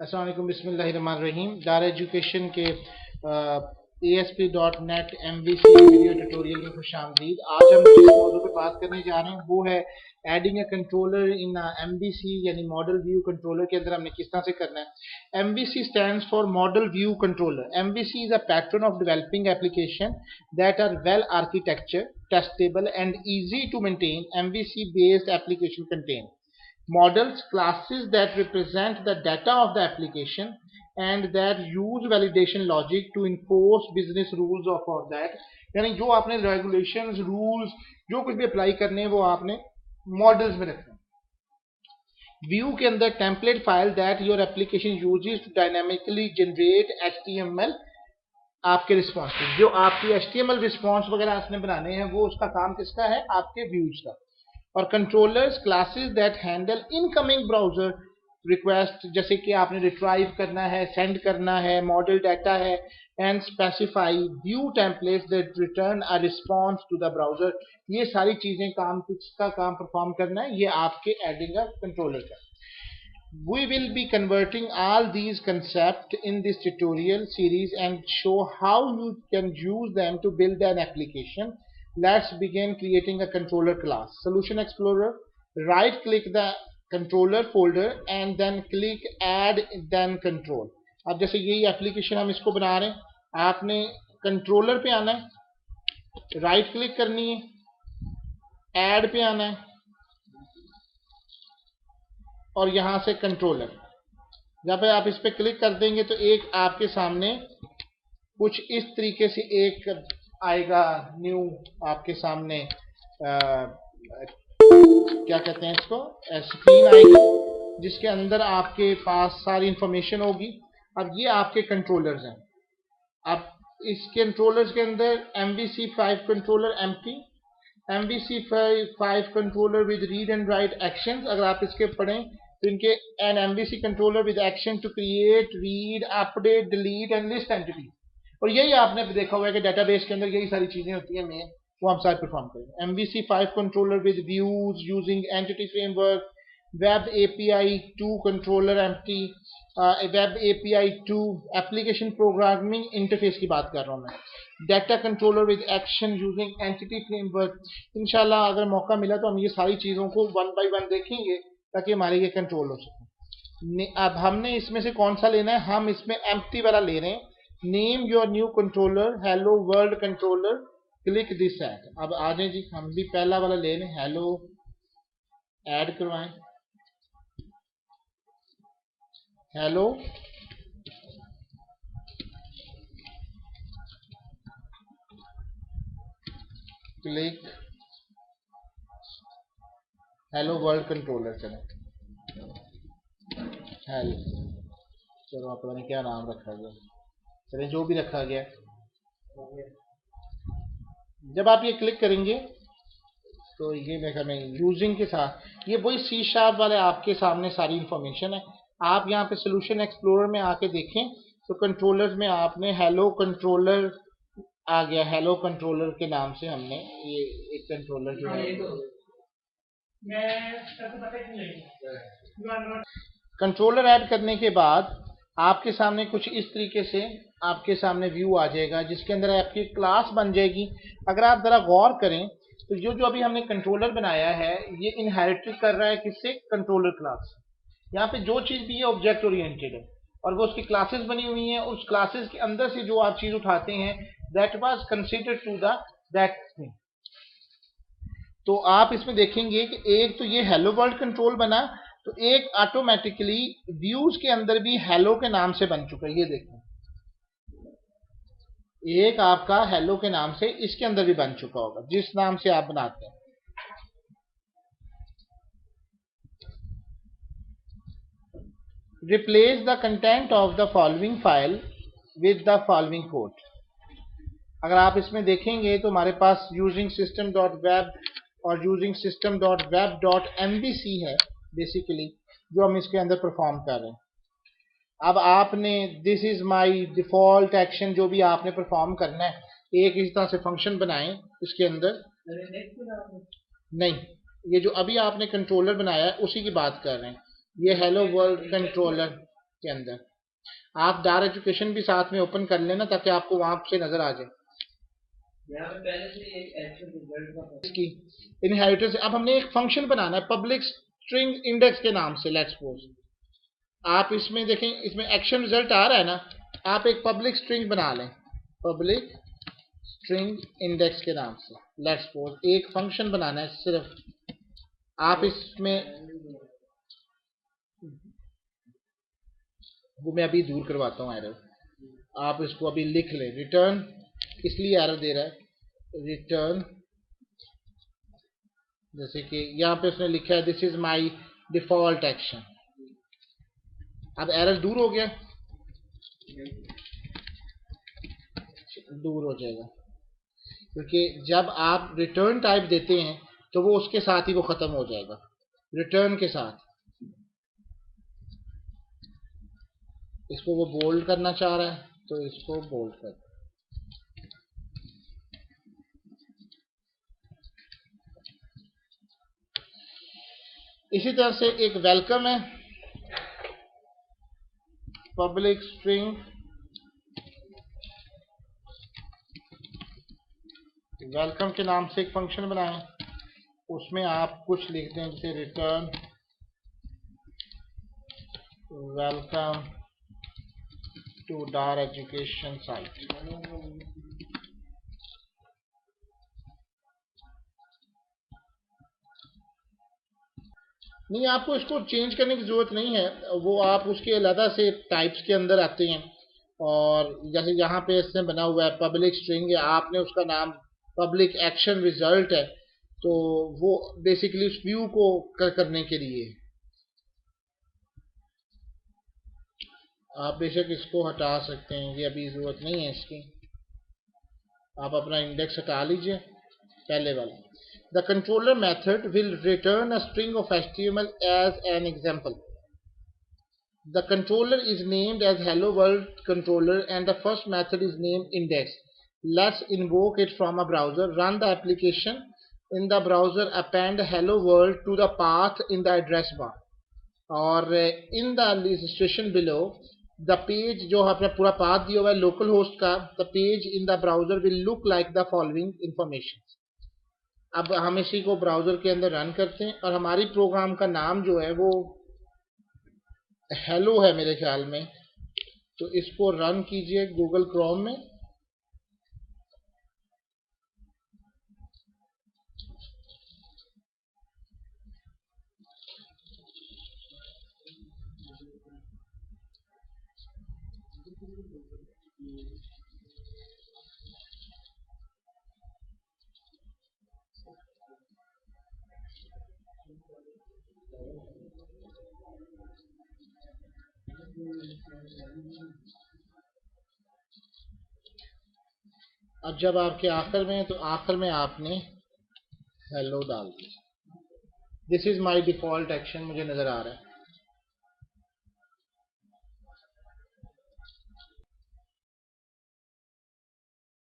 अस्सलाम वालेकुम, बिस्मिल्लाहिर्रहमानिर्रहीम। दार एजुकेशन के ASP.NET MVC वीडियो ट्यूटोरियल में खुशामदीद। आज हम जिस मौजू पर बात करने जा रहे हैं वो है adding a controller in MVC यानी मॉडल व्यू कंट्रोलर के अंदर हमने किस तरह से करना है। MVC stands for model view controller. MVC is a pattern of developing application that are well architecture, testable and easy to maintain. MVC based application contain models, classes that represent the data of the application and that use validation logic to enforce business rules of for that. यानी जो आपने regulations, rules जो कुछ भी apply करने हैं वो आपने मॉडल्स में रखना है। व्यू के अंदर template file that your application uses to dynamically generate HTML आपके रिस्पॉन्स, जो आपकी HTML रिस्पॉन्स वगैरह आपने बनाने हैं वो उसका काम किसका है, आपके व्यूज का। और controllers, classes that handle incoming browser request, जैसे कि आपने रिट्राइव करना है, सेंड करना है, मॉडल डाटा है, and specify view templates that return a response to the browser. ये सारी चीजें काम किसका काम परफॉर्म करना है, ये आपके एडिंग अ कंट्रोलर का। We will be converting all these concepts in this tutorial series and show how you can use them to build an application. Let's begin creating a controller class. Solution Explorer, right click the controller folder and then click add then control. अब जैसे यही application हम इसको बना रहे हैं, आपने controller पे आना है, राइट क्लिक करनी है, ऐड पे आना है और यहां से कंट्रोलर। जब आप इस पे क्लिक कर देंगे तो एक आपके सामने कुछ इस तरीके से एक आएगा न्यू आपके सामने क्या कहते हैं इसको, स्क्रीन आएगी जिसके अंदर आपके पास सारी इंफॉर्मेशन होगी। अब ये आपके कंट्रोलर्स हैं। अब इस कंट्रोलर्स के अंदर MVC5 controller empty, MVC5 controller with read and write actions. अगर आप इसके पढ़ें तो इनके an MVC controller with action to create, read, update, delete and list entity. और यही आपने देखा हुआ है कि डेटाबेस के अंदर यही सारी चीजें होती हैं मेन, वो हम सारे परफॉर्म करेंगे। MVC5 controller with views using entity framework, web API 2 controller empty, web API 2 application programming interface की बात कर रहा हूं मैं। Data controller with action using entity framework. इंशाल्लाह अगर मौका मिला तो हम ये सारी चीजों को वन बाय वन देखेंगे ताकि हमारे ये कंट्रोल हो सके। अब हमने इसमें से कौन सा लेना है, हम इसमें एम्प्टी वाला ले रहे हैं। Name your new controller hello world controller, click this add. अब आ जाए जी, हम भी पहला वाला ले लें, हेलो ऐड करवाएं, hello click hello world controller. चलो हेलो, चलो आप पता नहीं क्या नाम रखा गया, चलिए जो भी रखा गया। जब आप ये क्लिक करेंगे तो ये देखा मैं यूजिंग के साथ ये वही C# वाले आपके सामने सारी इंफॉर्मेशन है। आप यहाँ पे सोल्यूशन एक्सप्लोरर में आके देखें तो कंट्रोलर्स में आपने हेलो कंट्रोलर आ गया, हेलो कंट्रोलर के नाम से हमने ये एक कंट्रोलर जो है कंट्रोलर ऐड करने के बाद आपके सामने कुछ इस तरीके से आपके सामने व्यू आ जाएगा जिसके अंदर आपकी क्लास बन जाएगी। अगर आप जरा गौर करें तो जो अभी हमने कंट्रोलर बनाया है ये इनहेरिट कर रहा है किससे, कंट्रोलर क्लास। यहाँ पे जो चीज भी है ऑब्जेक्ट ओरिएंटेड है और वो उसकी क्लासेस बनी हुई हैं। उस क्लासेस के अंदर से जो आप चीज उठाते हैं that was considered to the that thing. तो आप इसमें देखेंगे कि एक तो ये हेलो वर्ल्ड कंट्रोल बना, तो एक ऑटोमेटिकली व्यूज के अंदर भी हेलो के नाम से बन चुका है। ये देखें, एक आपका हेलो के नाम से इसके अंदर भी बन चुका होगा जिस नाम से आप बनाते हैं। Replace the content of the following file with the following code. अगर आप इसमें देखेंगे तो हमारे पास यूजिंग सिस्टम डॉट वेब और using system dot web dot MVC है बेसिकली जो हम इसके अंदर परफॉर्म कर रहे हैं। अब आपने this is my default action जो भी आपने परफॉर्म करना है, एक इस तरह से फंक्शन बनाएं इसके अंदर। नहीं, ये जो अभी आपने कंट्रोलर बनाया है उसी की बात कर रहे हैं। ये हेलो वर्ल्ड कंट्रोलर, के अंदर। आप डार एजुकेशन भी साथ में ओपन कर लेना ताकि आपको वहां से नजर आ जाए। यहाँ पे पहले से एक एक्चुअल रिजल्ट का इसकी इनहेरिटेंस। अब हमने एक फंक्शन बनाना है पब्लिक स्ट्रिंग इंडेक्स के नाम से। लेट्स सपोज आप इसमें देखें, इसमें एक्शन रिजल्ट आ रहा है ना, आप एक पब्लिक स्ट्रिंग बना लें पब्लिक स्ट्रिंग इंडेक्स के नाम से। लेट्स सपोज एक फंक्शन बनाना है सिर्फ। आप इसमें वो मैं अभी दूर करवाता हूँ एरर, आप इसको अभी लिख लें। रिटर्न, इसलिए एरर दे रहा है रिटर्न, जैसे कि यहाँ पे उसने लिखा है this is my default action. अब एरर दूर हो गया, दूर हो जाएगा, क्योंकि जब आप रिटर्न टाइप देते हैं तो वो उसके साथ ही वो खत्म हो जाएगा, रिटर्न के साथ। इसको वो बोल्ड करना चाह रहा है तो इसको बोल्ड कर। इसी तरह से एक वेलकम है पब्लिक स्ट्रिंग वेलकम के नाम से एक फंक्शन बनाएं। उसमें आप कुछ लिख दें जैसे रिटर्न वेलकम टू डार एजुकेशन साइट। नहीं, आपको इसको चेंज करने की जरूरत नहीं है, वो आप उसके अलग से टाइप्स के अंदर आते हैं। और जैसे यहाँ पे इसमें बना हुआ है पब्लिक स्ट्रिंग है, आपने उसका नाम पब्लिक एक्शन रिजल्ट है, तो वो बेसिकली उस व्यू को करने के लिए। आप बेशक इसको हटा सकते हैं, ये अभी जरूरत नहीं है इसकी। आप अपना इंडेक्स हटा लीजिए पहले वाला। The controller method will return a string of HTML as an example. The controller is named as hello world controller and the first method is named index. Let's invoke it from a browser. Run the application in the browser, append hello world to the path in the address bar. और in the illustration below the page जो अपना पूरा path दिया हुआ है local host का, the page in the browser will look like the following information. अब हम इसी को ब्राउजर के अंदर रन करते हैं और हमारी प्रोग्राम का नाम जो है वो हेलो है मेरे ख्याल में, तो इसको रन कीजिए गूगल क्रोम में। अब जब आपके आखिर में, तो आखिर में आपने हेलो डाल दिया। This is my default action मुझे नजर आ रहा है।